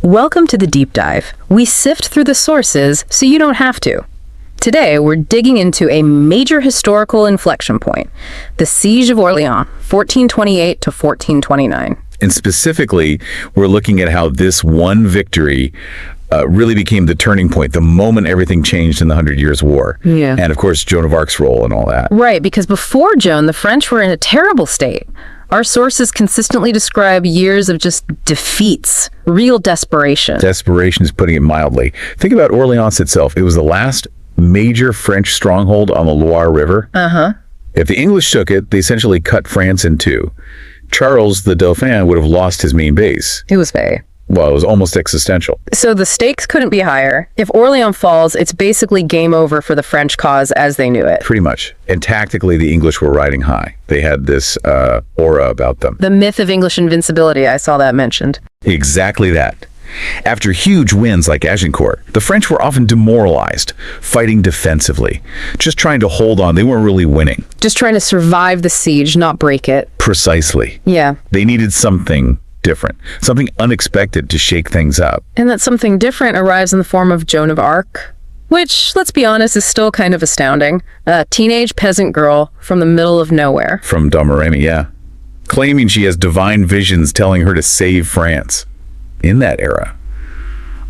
Welcome to the deep dive. We sift through the sources so you don't have to. Today, we're digging into a major historical inflection point, the Siege of Orléans, 1428 to 1429. And specifically, we're looking at how this one victory really became the turning point, the moment everything changed in the 100 Years' War. Yeah. And of course, Joan of Arc's role and all that. Right, because before Joan, the French were in a terrible state. Our sources consistently describe years of just defeats, real desperation. Desperation is putting it mildly. Think about Orléans itself. It was the last major French stronghold on the Loire River. If the English took it, they essentially cut France in two. Charles, the Dauphin, would have lost his main base. It was bad. Well, it was almost existential. So the stakes couldn't be higher. If Orléans falls, it's basically game over for the French cause as they knew it. Pretty much. And tactically, the English were riding high. They had this aura about them. The myth of English invincibility, I saw that mentioned. Exactly that. After huge wins like Agincourt, the French were often demoralized, fighting defensively, just trying to hold on. They weren't really winning. Just trying to survive the siege, not break it. Precisely. Yeah. They needed something different, something unexpected to shake things up. And that something different arrives in the form of Joan of Arc, which, let's be honest, is still kind of astounding. A teenage peasant girl from the middle of nowhere. From Domrémy, yeah. Claiming she has divine visions telling her to save France. In that era.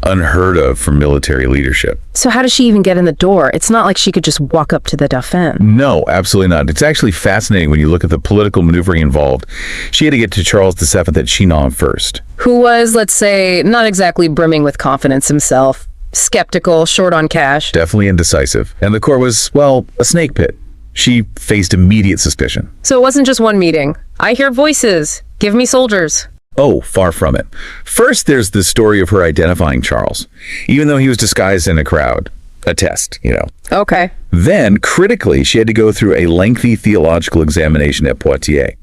Unheard of for military leadership. So how does she even get in the door? It's not like she could just walk up to the Dauphin. No, absolutely not. It's actually fascinating when you look at the political maneuvering involved. She had to get to Charles VII at Chinon first. Who was, let's say, not exactly brimming with confidence himself. Skeptical, short on cash. Definitely indecisive. And the court was, well, a snake pit. She faced immediate suspicion. So it wasn't just one meeting. I hear voices. Give me soldiers. Oh, far from it. First, there's the story of her identifying Charles, even though he was disguised in a crowd. A test, you know. Okay. Then, critically, she had to go through a lengthy theological examination at Poitiers.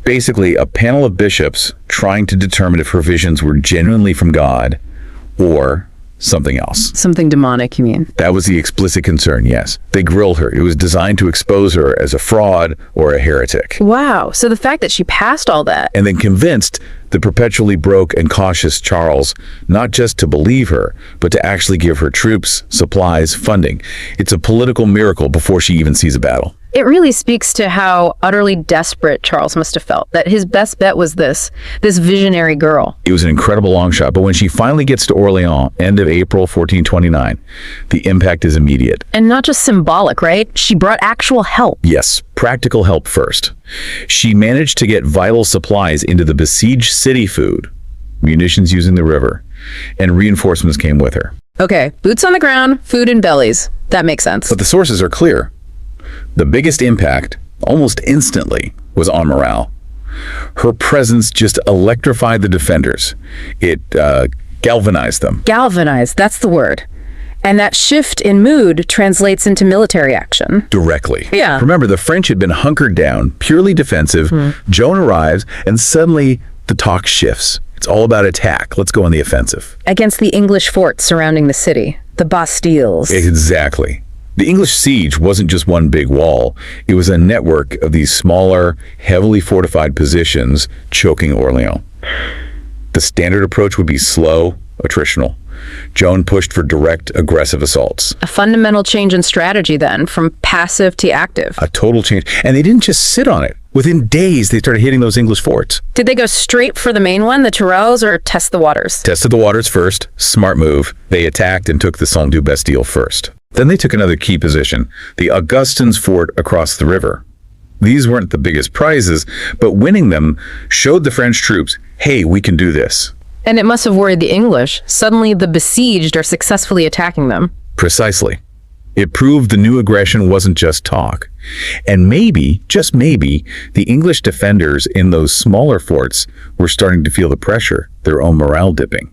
Basically, a panel of bishops trying to determine if her visions were genuinely from God or something else. Something demonic, you mean? That was the explicit concern, yes. They grilled her. It was designed to expose her as a fraud or a heretic. Wow. So the fact that she passed all that. And then convinced the perpetually broke and cautious Charles not just to believe her, but to actually give her troops, supplies, funding. It's a political miracle before she even sees a battle. It really speaks to how utterly desperate Charles must have felt, that his best bet was this visionary girl. It was an incredible long shot, but when she finally gets to Orléans, end of April 1429, the impact is immediate. And not just symbolic, right? She brought actual help. Yes, practical help first. She managed to get vital supplies into the besieged city food, munitions using the river, and reinforcements came with her. Okay, boots on the ground, food in bellies. That makes sense. But the sources are clear. The biggest impact, almost instantly, was on morale. Her presence just electrified the defenders. It galvanized them. Galvanized, that's the word. And that shift in mood translates into military action. Directly. Yeah. Remember, the French had been hunkered down, purely defensive. Joan arrives, and suddenly the talk shifts. It's all about attack. Let's go on the offensive. Against the English forts surrounding the city, the Bastilles. Exactly. The English siege wasn't just one big wall. It was a network of these smaller, heavily fortified positions choking Orléans. The standard approach would be slow, attritional. Joan pushed for direct, aggressive assaults. A fundamental change in strategy then, from passive to active. A total change. And they didn't just sit on it. Within days, they started hitting those English forts. Did they go straight for the main one, the Tourelles, or test the waters? Tested the waters first. Smart move. They attacked and took the Saint-Du-Bastille first. Then they took another key position, the Augustins fort across the river. These weren't the biggest prizes, but winning them showed the French troops, hey, we can do this. And it must have worried the English. Suddenly the besieged are successfully attacking them. Precisely. It proved the new aggression wasn't just talk. And maybe, just maybe, the English defenders in those smaller forts were starting to feel the pressure, their own morale dipping.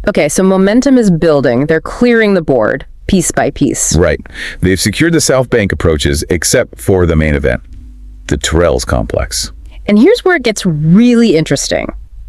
Okay, so momentum is building. They're clearing the board, piece by piece. Right. They've secured the South Bank approaches, except for the main event, the Tourelles complex. And here's where it gets really interesting.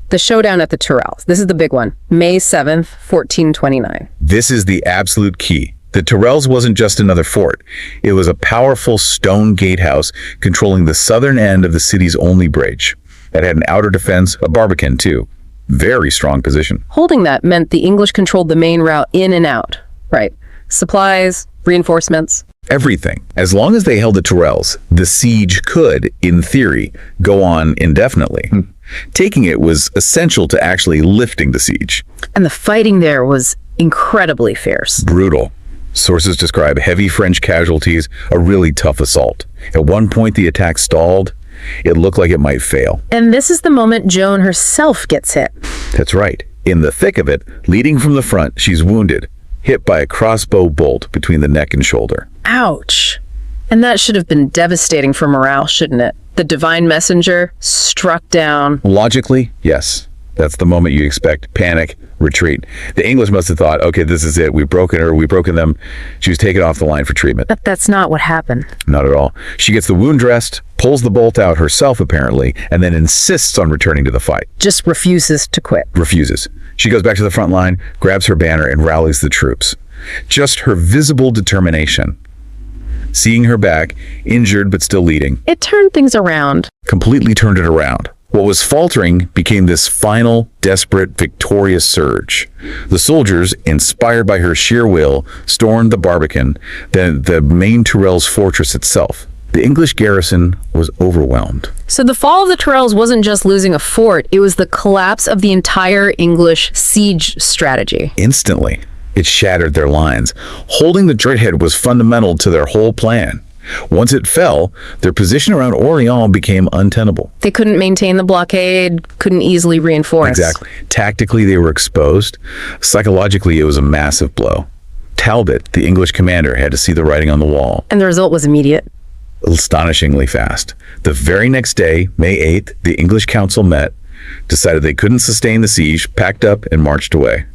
The showdown at the Tourelles. This is the big one. May 7th, 1429. This is the absolute key. The Tourelles wasn't just another fort. It was a powerful stone gatehouse controlling the southern end of the city's only bridge. It had an outer defense, a barbican too. very strong position. Holding that meant the English controlled the main route in and out. Right. Supplies, reinforcements. Everything. As long as they held the Tourelles, the siege could, in theory, go on indefinitely. Taking it was essential to actually lifting the siege. And the fighting there was incredibly fierce. Brutal. Sources describe heavy French casualties, a really tough assault. At one point, the attack stalled. It looked like it might fail. And this is the moment Joan herself gets hit. That's right. In the thick of it, leading from the front, she's wounded, hit by a crossbow bolt between the neck and shoulder. Ouch. And that should have been devastating for morale, shouldn't it? The divine messenger struck down. Logically, yes. That's the moment you expect. Panic, retreat. The English must have thought, okay, this is it. We've broken her. We've broken them. She was taken off the line for treatment. But that's not what happened. Not at all. She gets the wound dressed, pulls the bolt out herself, apparently, and then insists on returning to the fight. Just refuses to quit. Refuses. She goes back to the front line, grabs her banner, and rallies the troops. Just her visible determination. Seeing her back, injured but still leading. It turned things around. Completely turned it around. What was faltering became this final, desperate, victorious surge. The soldiers, inspired by her sheer will, stormed the Barbican, the main Tourelles fortress itself. The English garrison was overwhelmed. So the fall of the Tourelles wasn't just losing a fort, it was the collapse of the entire English siege strategy. Instantly, it shattered their lines. Holding the dreadhead was fundamental to their whole plan. Once it fell, their position around Orléans became untenable. They couldn't maintain the blockade, couldn't easily reinforce. Exactly. Tactically, they were exposed. Psychologically, it was a massive blow. Talbot, the English commander, had to see the writing on the wall. And the result was immediate. Astonishingly fast. The very next day, May 8th, the English council met, decided they couldn't sustain the siege, packed up, and marched away.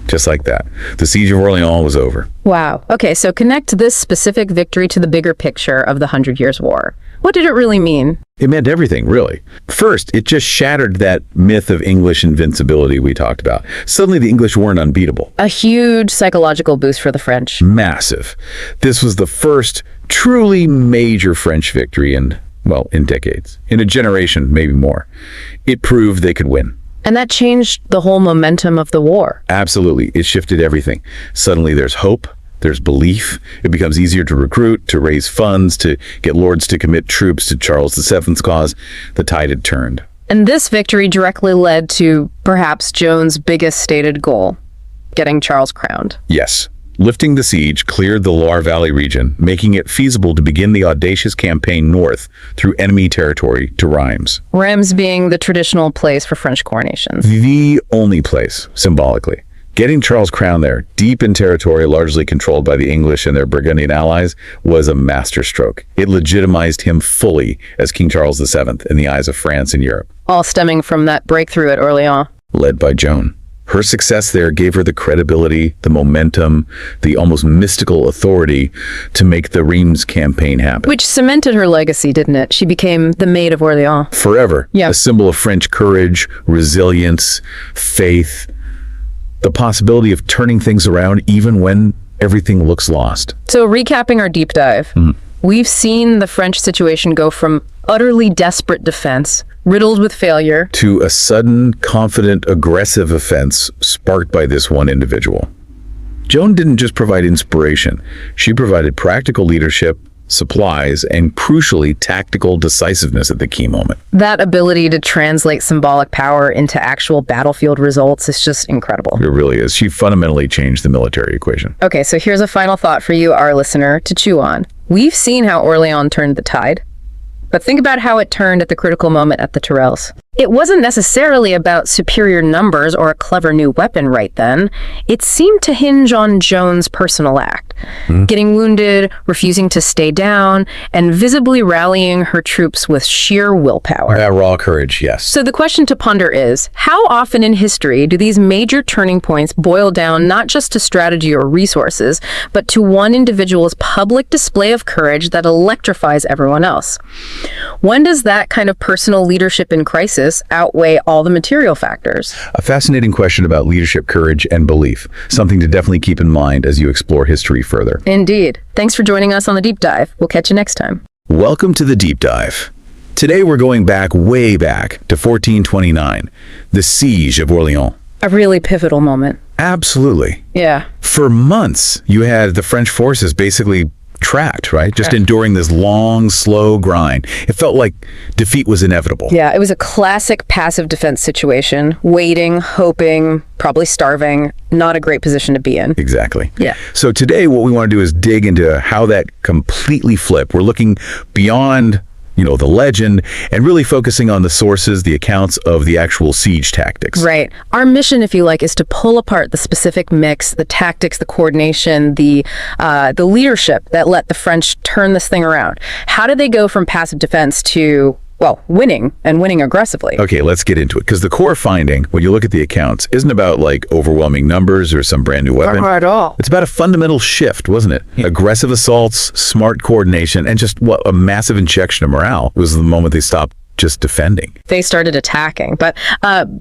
Just like that. The Siege of Orléans was over. Wow. Okay, so connect this specific victory to the bigger picture of the 100 Years' War. What did it really mean? It meant everything, really. First, it just shattered that myth of English invincibility we talked about. Suddenly, the English weren't unbeatable. A huge psychological boost for the French. Massive. This was the first truly major French victory in decades. In a generation, maybe more. It proved they could win. And that changed the whole momentum of the war. Absolutely. It shifted everything. Suddenly there's hope, there's belief. It becomes easier to recruit, to raise funds, to get lords to commit troops to Charles VII's cause. The tide had turned. And this victory directly led to perhaps Joan's biggest stated goal, getting Charles crowned. Yes. Lifting the siege cleared the Loire Valley region, making it feasible to begin the audacious campaign north through enemy territory to Reims. Reims being the traditional place for French coronations. The only place, symbolically. Getting Charles crowned there, deep in territory largely controlled by the English and their Burgundian allies, was a masterstroke. It legitimized him fully as King Charles VII in the eyes of France and Europe. All stemming from that breakthrough at Orléans. Led by Joan. Her success there gave her the credibility, the momentum, the almost mystical authority to make the Reims campaign happen. Which cemented her legacy, didn't it? She became the Maid of Orléans. Forever. Yeah. A symbol of French courage, resilience, faith, the possibility of turning things around even when everything looks lost. So recapping our deep dive, we've seen the French situation go from utterly desperate defense, riddled with failure, to a sudden, confident, aggressive offense sparked by this one individual. Joan didn't just provide inspiration. She provided practical leadership, supplies, and crucially, tactical decisiveness at the key moment. That ability to translate symbolic power into actual battlefield results is just incredible. It really is. She fundamentally changed the military equation. Okay, so here's a final thought for you, our listener, to chew on. We've seen how Orléans turned the tide, but think about how it turned at the critical moment at the Tourelles. It wasn't necessarily about superior numbers or a clever new weapon right then. It seemed to hinge on Joan's personal act. Getting wounded, refusing to stay down, and visibly rallying her troops with sheer willpower. That raw courage, yes. So the question to ponder is, how often in history do these major turning points boil down not just to strategy or resources, but to one individual's public display of courage that electrifies everyone else? When does that kind of personal leadership in crisis outweigh all the material factors? A fascinating question about leadership, courage, and belief. Something to definitely keep in mind as you explore history further. Indeed. Thanks for joining us on The Deep Dive. We'll catch you next time. Welcome to The Deep Dive. Today we're going way back to 1429, the Siege of Orléans. A really pivotal moment. Absolutely. Yeah. For months, you had the French forces basically trapped, right? Just enduring this long, slow grind. It felt like defeat was inevitable. Yeah, it was a classic passive defense situation. Waiting, hoping, probably starving. Not a great position to be in. Exactly. Yeah. So today what we want to do is dig into how that completely flipped. We're looking beyond the legend, and really focusing on the sources, the accounts of the actual siege tactics. Right. Our mission, if you like, is to pull apart the specific mix, the tactics, the coordination, the leadership that let the French turn this thing around. How did they go from passive defense to, well, winning, and winning aggressively? Okay, let's get into it. Because the core finding, when you look at the accounts, isn't about like overwhelming numbers or some brand new weapon. Not at all. It's about a fundamental shift, wasn't it? Yeah. Aggressive assaults, smart coordination, and just a massive injection of morale. It was the moment they stopped just defending. They started attacking. But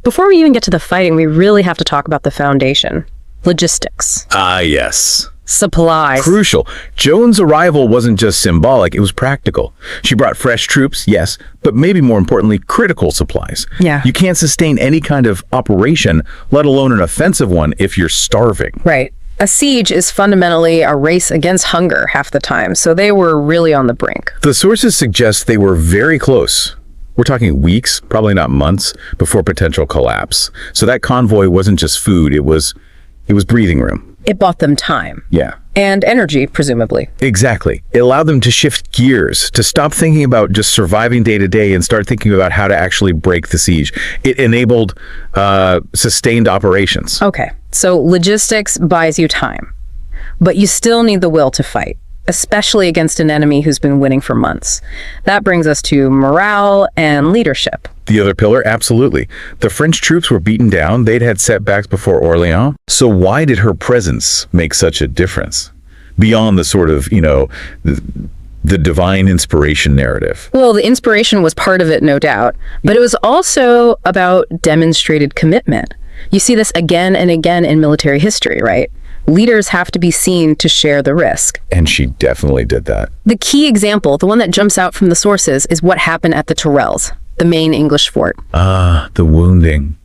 before we even get to the fighting, we really have to talk about the foundation. Logistics. Ah, yes. Supplies. Crucial. Joan's arrival wasn't just symbolic, it was practical. She brought fresh troops, yes, but maybe more importantly, critical supplies. Yeah. You can't sustain any kind of operation, let alone an offensive one, if you're starving. Right. A siege is fundamentally a race against hunger half the time, so they were really on the brink. The sources suggest they were very close. We're talking weeks, probably not months, before potential collapse. So that convoy wasn't just food, it was breathing room. It bought them time. Yeah. And energy, presumably. Exactly. It allowed them to shift gears, to stop thinking about just surviving day to day and start thinking about how to actually break the siege. It enabled sustained operations. Okay, so logistics buys you time, but you still need the will to fight, especially against an enemy who's been winning for months. That brings us to morale and leadership. The other pillar, absolutely. The French troops were beaten down. They'd had setbacks before Orléans. So why did her presence make such a difference? Beyond the sort of, the divine inspiration narrative. Well, the inspiration was part of it, no doubt, but it was also about demonstrated commitment. You see this again and again in military history, right? Leaders have to be seen to share the risk. And she definitely did that. The key example, the one that jumps out from the sources, is what happened at the Tourelles, the main English fort. Ah, the wounding,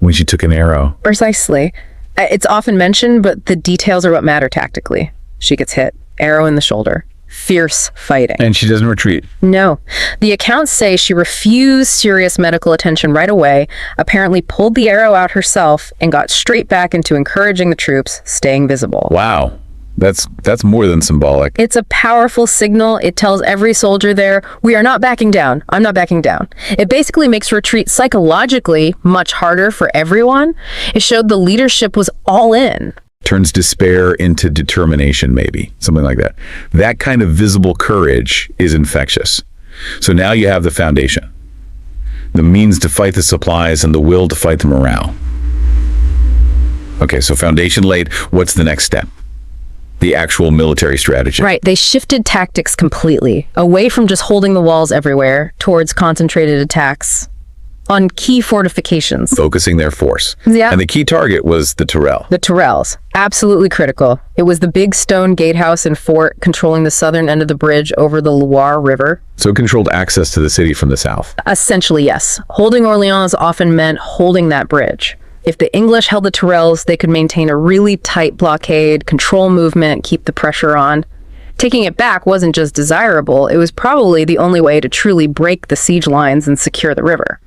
when she took an arrow. Precisely. It's often mentioned, but the details are what matter tactically. She gets hit, arrow in the shoulder. Fierce fighting. And she doesn't retreat. No. The accounts say she refused serious medical attention right away, apparently pulled the arrow out herself, and got straight back into encouraging the troops, staying visible. Wow. That's more than symbolic. It's a powerful signal. It tells every soldier there, we are not backing down. I'm not backing down. It basically makes retreat psychologically much harder for everyone. It showed the leadership was all in. Turns despair into determination, maybe. Something like that. That kind of visible courage is infectious. So now you have the foundation. The means to fight the supplies and the will to fight the morale. Okay, so foundation laid. What's the next step? The actual military strategy. Right. They shifted tactics completely, away from just holding the walls everywhere, towards concentrated attacks on key fortifications. Focusing their force. Yeah. And the key target was the Tourelles. The Tourelles. Absolutely critical. It was the big stone gatehouse and fort controlling the southern end of the bridge over the Loire River. So it controlled access to the city from the south. Essentially, yes. Holding Orléans often meant holding that bridge. If the English held the Tourelles, they could maintain a really tight blockade, control movement, keep the pressure on. Taking it back wasn't just desirable, it was probably the only way to truly break the siege lines and secure the river.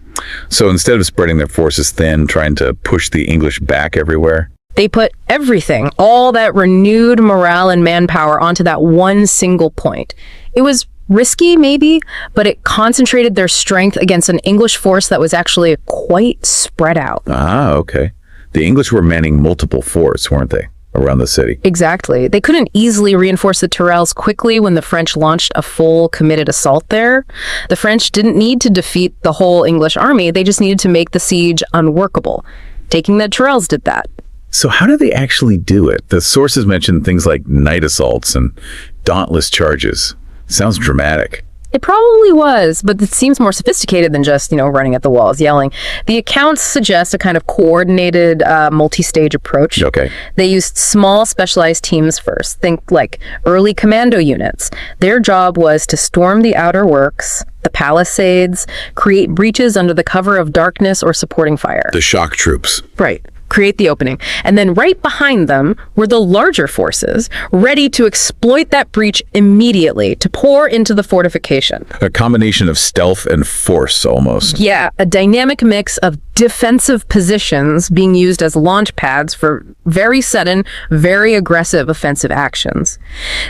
So instead of spreading their forces thin, trying to push the English back everywhere, they put everything, all that renewed morale and manpower onto that one single point. It was risky, maybe, but it concentrated their strength against an English force that was actually quite spread out. Ah, okay. The English were manning multiple forts, weren't they, around the city? Exactly. They couldn't easily reinforce the Tourelles quickly when the French launched a full, committed assault there. The French didn't need to defeat the whole English army. They just needed to make the siege unworkable. Taking the Tourelles did that. So how did they actually do it? The sources mention things like night assaults and dauntless charges. Sounds dramatic. It probably was, but it seems more sophisticated than just, running at the walls, yelling. The accounts suggest a kind of coordinated, multi-stage approach. Okay. They used small, specialized teams first. Think like early commando units. Their job was to storm the outer works, the palisades, create breaches under the cover of darkness or supporting fire. The shock troops. Right. Create the opening. And then right behind them were the larger forces, ready to exploit that breach immediately, to pour into the fortification. A combination of stealth and force, almost. Yeah, a dynamic mix of defensive positions being used as launch pads for very sudden, very aggressive offensive actions.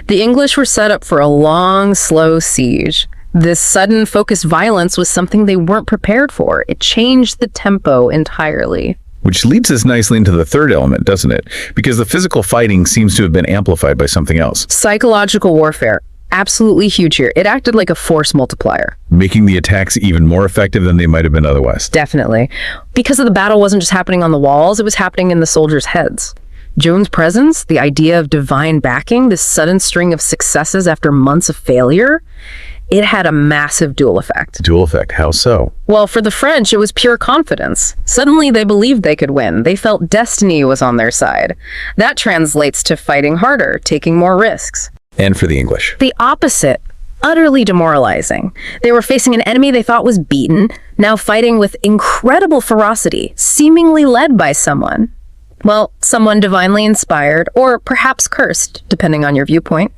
The English were set up for a long, slow siege. This sudden focused violence was something they weren't prepared for. It changed the tempo entirely. Which leads us nicely into the third element, doesn't it? Because the physical fighting seems to have been amplified by something else. Psychological warfare. Absolutely huge here. It acted like a force multiplier. Making the attacks even more effective than they might have been otherwise. Definitely. Because the battle wasn't just happening on the walls, it was happening in the soldiers' heads. Joan's presence, the idea of divine backing, this sudden string of successes after months of failure, it had a massive dual effect. Dual effect? How so? Well, for the French, it was pure confidence. Suddenly, they believed they could win. They felt destiny was on their side. That translates to fighting harder, taking more risks. And for the English? The opposite. Utterly demoralizing. They were facing an enemy they thought was beaten, now fighting with incredible ferocity, seemingly led by someone. Well, someone divinely inspired, or perhaps cursed, depending on your viewpoint.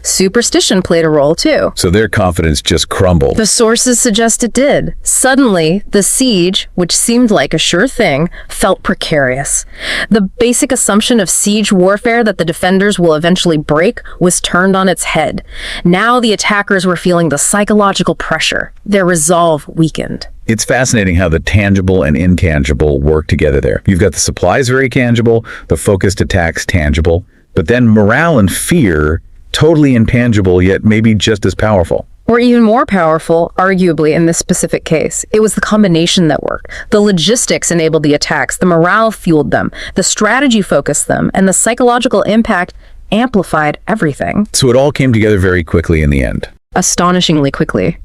Superstition played a role too. So their confidence just crumbled. The sources suggest it did. Suddenly, the siege, which seemed like a sure thing, felt precarious. The basic assumption of siege warfare that the defenders will eventually break was turned on its head. Now the attackers were feeling the psychological pressure. Their resolve weakened. It's fascinating how the tangible and intangible work together there. You've got the supplies very tangible, the focused attacks tangible, but then morale and fear totally intangible, yet maybe just as powerful. Or even more powerful, arguably, in this specific case. It was the combination that worked. The logistics enabled the attacks, the morale fueled them, the strategy focused them, and the psychological impact amplified everything. So it all came together very quickly in the end. Astonishingly quickly.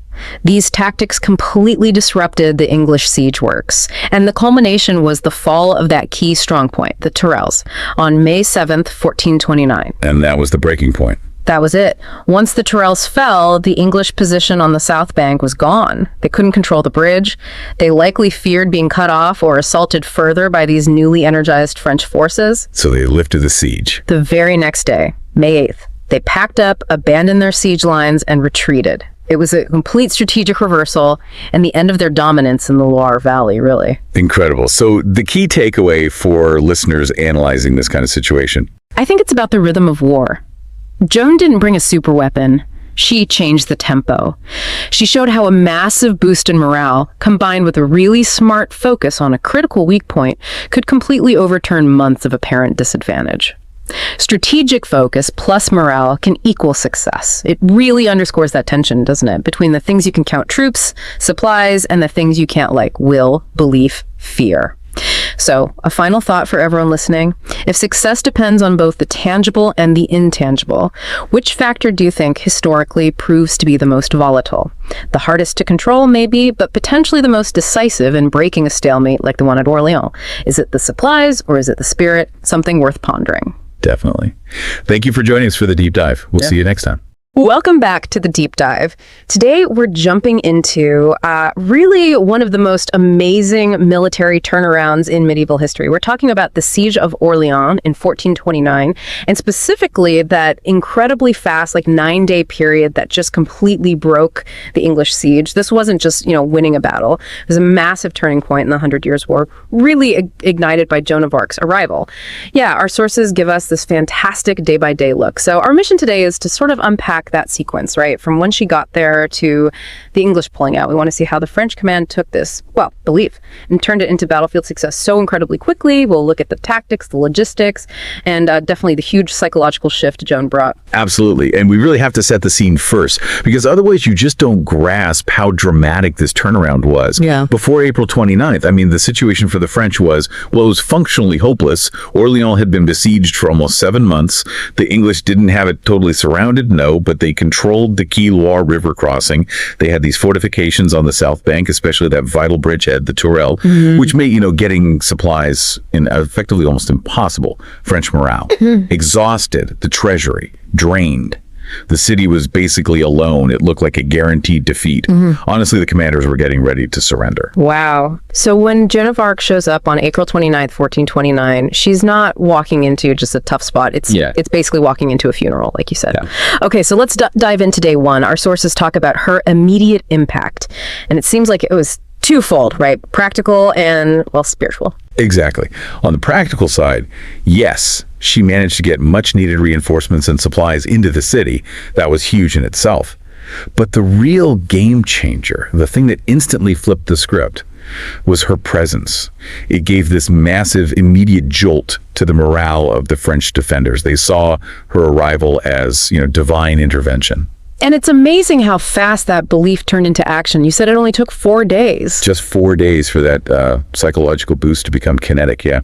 These tactics completely disrupted the English siege works, and the culmination was the fall of that key strongpoint, the Tourelles, on May 7th, 1429. And that was the breaking point. That was it. Once the Tourelles fell, the English position on the south bank was gone. They couldn't control the bridge. They likely feared being cut off or assaulted further by these newly energized French forces. So they lifted the siege. The very next day, May 8th, they packed up, abandoned their siege lines, and retreated. It was a complete strategic reversal and the end of their dominance in the Loire Valley, really. Incredible. So the key takeaway for listeners analyzing this kind of situation? I think it's about the rhythm of war. Joan didn't bring a super weapon. She changed the tempo. She showed how a massive boost in morale, combined with a really smart focus on a critical weak point, could completely overturn months of apparent disadvantage. Strategic focus plus morale can equal success. It really underscores that tension, doesn't it? Between the things you can count troops, supplies, and the things you can't, like will, belief, fear. So, a final thought for everyone listening. If success depends on both the tangible and the intangible, which factor do you think historically proves to be the most volatile? The hardest to control, maybe, but potentially the most decisive in breaking a stalemate like the one at Orléans. Is it the supplies or is it the spirit? Something worth pondering. Definitely. Thank you for joining us for the deep dive. We'll see you next time. Welcome back to the Deep Dive. Today, we're jumping into really one of the most amazing military turnarounds in medieval history. We're talking about the Siege of Orléans in 1429, and specifically that incredibly fast, like 9-day period that just completely broke the English siege. This wasn't just, winning a battle. It was a massive turning point in the 100 Years' War, really ignited by Joan of Arc's arrival. Yeah, our sources give us this fantastic day-by-day look. So our mission today is to sort of unpack that sequence, right? From when she got there to the English pulling out. We want to see how the French command took this, belief, and turned it into battlefield success so incredibly quickly. We'll look at the tactics, the logistics, and definitely the huge psychological shift Joan brought. Absolutely. And we really have to set the scene first, because otherwise you just don't grasp how dramatic this turnaround was. Yeah. Before April 29th, the situation for the French was, it was functionally hopeless. Orléans had been besieged for almost 7 months. The English didn't have it totally surrounded, no, but but they controlled the key Loire River crossing. They had these fortifications on the south bank, especially that vital bridgehead, the Tourelles, which made, getting supplies effectively almost impossible. French morale. Exhausted, the treasury, drained. The city was basically alone. It looked like a guaranteed defeat. Honestly, the commanders were getting ready to surrender. Wow. So when Joan of Arc shows up on April 29th, 1429, she's not walking into just a tough spot. It's basically walking into a funeral, like you said. Yeah. Okay, so let's dive into day one. Our sources talk about her immediate impact. And it seems like it was twofold, right? Practical and, well, spiritual. Exactly. On the practical side, yes, she managed to get much needed reinforcements and supplies into the city. That was huge in itself. But the real game changer, the thing that instantly flipped the script, was her presence. It gave this massive immediate jolt to the morale of the French defenders. They saw her arrival as, divine intervention. And it's amazing how fast that belief turned into action. You said it only took 4 days. Just 4 days for that psychological boost to become kinetic, yeah.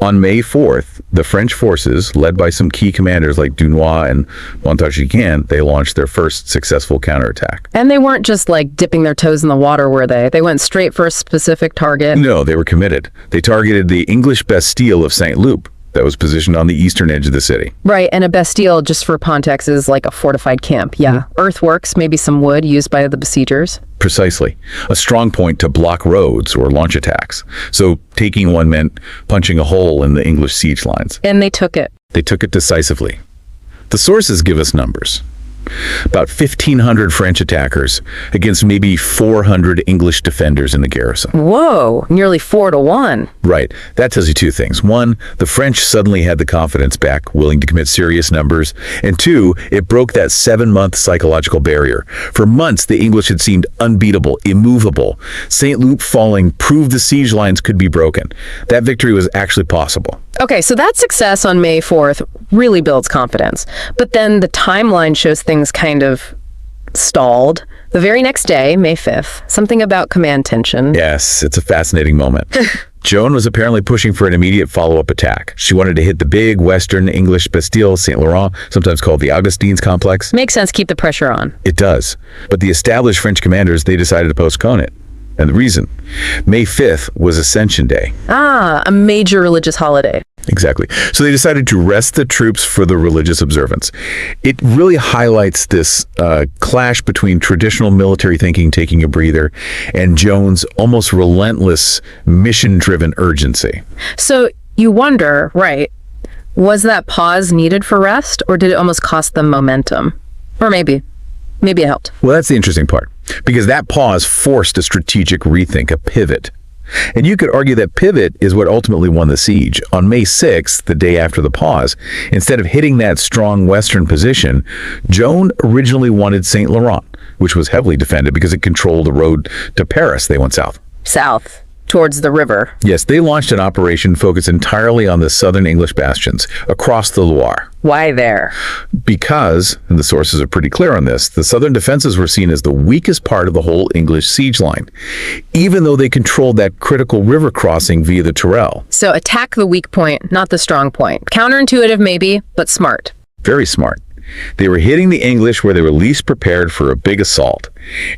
On May 4th, the French forces, led by some key commanders like Dunois and Montargis, they launched their first successful counterattack. And they weren't just dipping their toes in the water, were they? They went straight for a specific target. No, they were committed. They targeted the English Bastille of St. Loup that was positioned on the eastern edge of the city. Right, and a Bastille, just for context, is like a fortified camp. Yeah, earthworks, maybe some wood used by the besiegers. Precisely. A strong point to block roads or launch attacks. So taking one meant punching a hole in the English siege lines. And they took it. They took it decisively. The sources give us numbers. About 1,500 French attackers against maybe 400 English defenders in the garrison. Whoa, nearly 4 to 1. Right. That tells you two things. One, the French suddenly had the confidence back, willing to commit serious numbers. And two, it broke that 7-month psychological barrier. For months, the English had seemed unbeatable, immovable. St. Loup falling proved the siege lines could be broken. That victory was actually possible. Okay, so that success on May 4th really builds confidence. But then the timeline shows things kind of stalled. The very next day, May 5th, something about command tension. Yes, it's a fascinating moment. Joan was apparently pushing for an immediate follow-up attack. She wanted to hit the big Western English Bastille, St. Laurent, sometimes called the Augustines complex. Makes sense, keep the pressure on. It does. But the established French commanders, they decided to postpone it. And the reason? May 5th was Ascension Day. Ah, a major religious holiday. Exactly. So they decided to rest the troops for the religious observance. It really highlights this clash between traditional military thinking taking a breather and Joan's almost relentless mission-driven urgency. So you wonder, right, was that pause needed for rest, or did it almost cost them momentum? Or maybe it helped. Well, that's the interesting part, because that pause forced a strategic rethink, a pivot. And you could argue that pivot is what ultimately won the siege. On May 6th, the day after the pause, instead of hitting that strong western position, Joan originally wanted St. Laurent, which was heavily defended because it controlled the road to Paris. They went south. South, towards the river. Yes, they launched an operation focused entirely on the southern English bastions across the Loire. Why there? Because, and the sources are pretty clear on this, the southern defenses were seen as the weakest part of the whole English siege line, even though they controlled that critical river crossing via the Tourelles. So attack the weak point, not the strong point. Counterintuitive maybe, but smart. Very smart. They were hitting the English where they were least prepared for a big assault,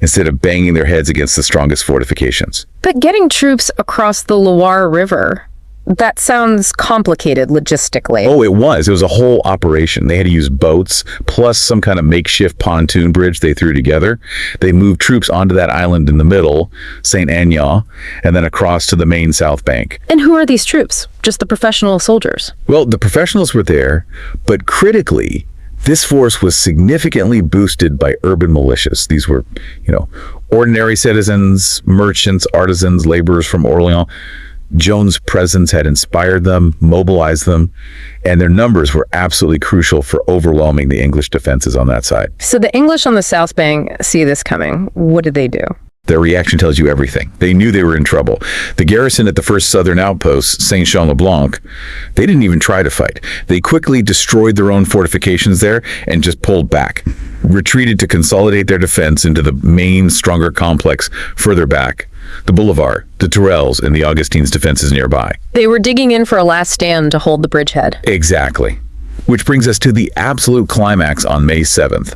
instead of banging their heads against the strongest fortifications. But getting troops across the Loire River, that sounds complicated logistically. Oh, it was. It was a whole operation. They had to use boats, plus some kind of makeshift pontoon bridge they threw together. They moved troops onto that island in the middle, St. Aignan, and then across to the main south bank. And who are these troops? Just the professional soldiers? Well, the professionals were there, but critically, this force was significantly boosted by urban militias. These were, ordinary citizens, merchants, artisans, laborers from Orléans. Joan's presence had inspired them, mobilized them, and their numbers were absolutely crucial for overwhelming the English defenses on that side. So the English on the south bank see this coming. What did they do? Their reaction tells you everything. They knew they were in trouble. The garrison at the first southern outpost, Saint-Jean-le-Blanc, they didn't even try to fight. They quickly destroyed their own fortifications there and just pulled back, retreated to consolidate their defense into the main, stronger complex further back, the boulevard, the Tourelles, and the Augustines' defenses nearby. They were digging in for a last stand to hold the bridgehead. Exactly. Which brings us to the absolute climax on May 7th.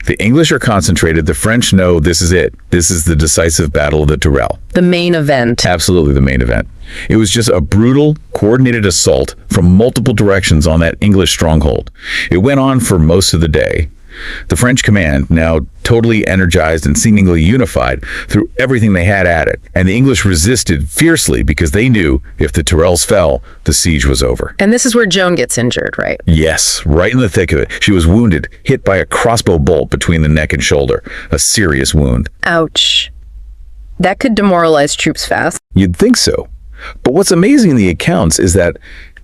The English are concentrated. The French know this is it. This is the decisive battle of the Tourelles. The main event. Absolutely the main event. It was just a brutal, coordinated assault from multiple directions on that English stronghold. It went on for most of the day. The French command, now totally energized and seemingly unified, threw everything they had at it, and the English resisted fiercely because they knew if the Tourelles fell, the siege was over. And this is where Joan gets injured, right? Yes, right in the thick of it. She was wounded, hit by a crossbow bolt between the neck and shoulder, a serious wound. Ouch. That could demoralize troops fast. You'd think so. But what's amazing in the accounts is that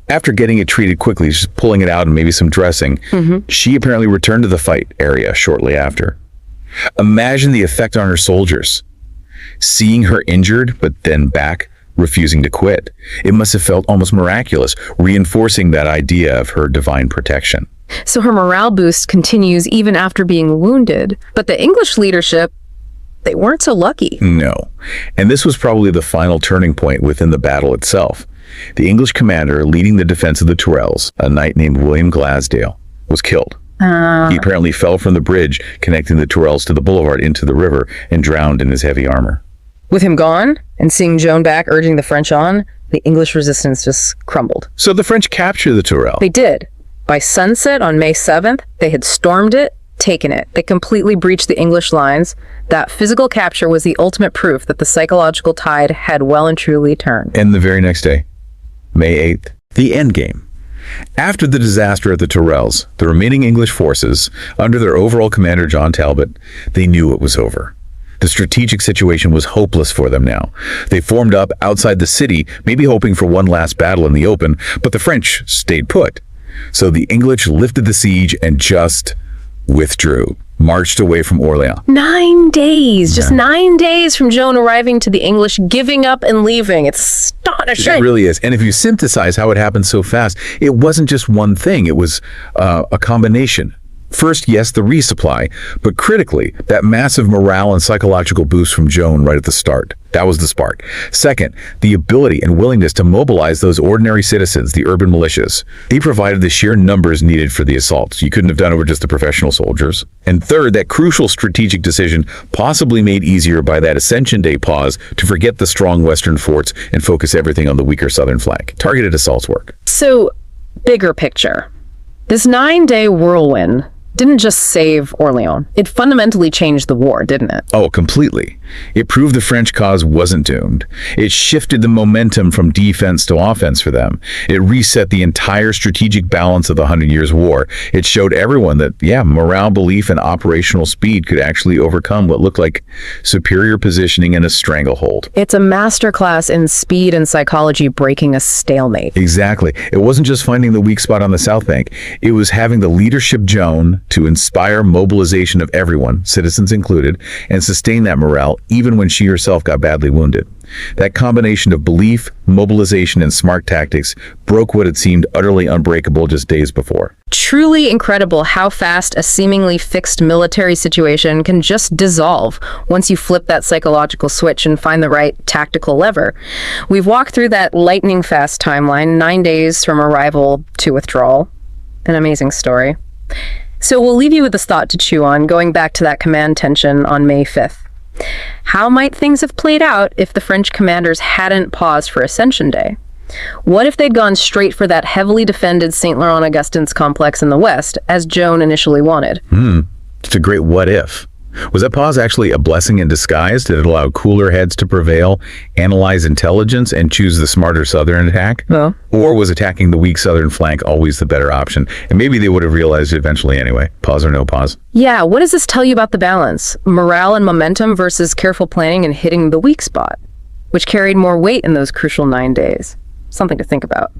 after getting it treated quickly, just pulling it out and maybe some dressing, she apparently returned to the fight area shortly after. Imagine the effect on her soldiers. Seeing her injured, but then back, refusing to quit. It must have felt almost miraculous, reinforcing that idea of her divine protection. So her morale boost continues even after being wounded. But the English leadership, they weren't so lucky. No. And this was probably the final turning point within the battle itself. The English commander leading the defense of the Tourelles, a knight named William Glasdale, was killed. He apparently fell from the bridge connecting the Tourelles to the boulevard into the river and drowned in his heavy armor. With him gone, and seeing Joan back urging the French on, the English resistance just crumbled. So the French captured the Tourelles. They did. By sunset on May 7th, they had stormed it, taken it. They completely breached the English lines. That physical capture was the ultimate proof that the psychological tide had well and truly turned. And the very next day, May 8th, the endgame. After the disaster at the Tourelles, the remaining English forces, under their overall commander John Talbot, they knew it was over. The strategic situation was hopeless for them now. They formed up outside the city, maybe hoping for one last battle in the open, but the French stayed put. So the English lifted the siege and just withdrew, marched away from Orléans. 9 days, just 9 days from Joan arriving to the English giving up and leaving. It's astonishing. It really is. And if you synthesize how it happened so fast, it wasn't just one thing. It was a combination. First, yes, the resupply, but critically, that massive morale and psychological boost from Joan right at the start. That was the spark. Second, the ability and willingness to mobilize those ordinary citizens, the urban militias. They provided the sheer numbers needed for the assaults. You couldn't have done it with just the professional soldiers. And third, that crucial strategic decision, possibly made easier by that Ascension Day pause to forget the strong western forts and focus everything on the weaker southern flank. Targeted assaults work. So, bigger picture. This 9-day whirlwind didn't just save Orléans. It fundamentally changed the war, didn't it? Oh, completely. It proved the French cause wasn't doomed. It shifted the momentum from defense to offense for them. It reset the entire strategic balance of the 100 Years' War. It showed everyone that, yeah, morale, belief, and operational speed could actually overcome what looked like superior positioning in a stranglehold. It's a masterclass in speed and psychology breaking a stalemate. Exactly. It wasn't just finding the weak spot on the South Bank. It was having the leadership Joan to inspire mobilization of everyone, citizens included, and sustain that morale even when she herself got badly wounded. That combination of belief, mobilization, and smart tactics broke what had seemed utterly unbreakable just days before. Truly incredible how fast a seemingly fixed military situation can just dissolve once you flip that psychological switch and find the right tactical lever. We've walked through that lightning-fast timeline, 9 days from arrival to withdrawal. An amazing story. So we'll leave you with this thought to chew on, going back to that command tension on May 5th. How might things have played out if the French commanders hadn't paused for Ascension Day? What if they'd gone straight for that heavily defended St. Laurent-Augustine's complex in the west, as Joan initially wanted? It's a great what if. Was that pause actually a blessing in disguise? Did it allow cooler heads to prevail, analyze intelligence, and choose the smarter southern attack? No. Or was attacking the weak southern flank always the better option? And maybe they would have realized it eventually anyway. Pause or no pause? Yeah, what does this tell you about the balance? Morale and momentum versus careful planning and hitting the weak spot, which carried more weight in those crucial 9 days. Something to think about.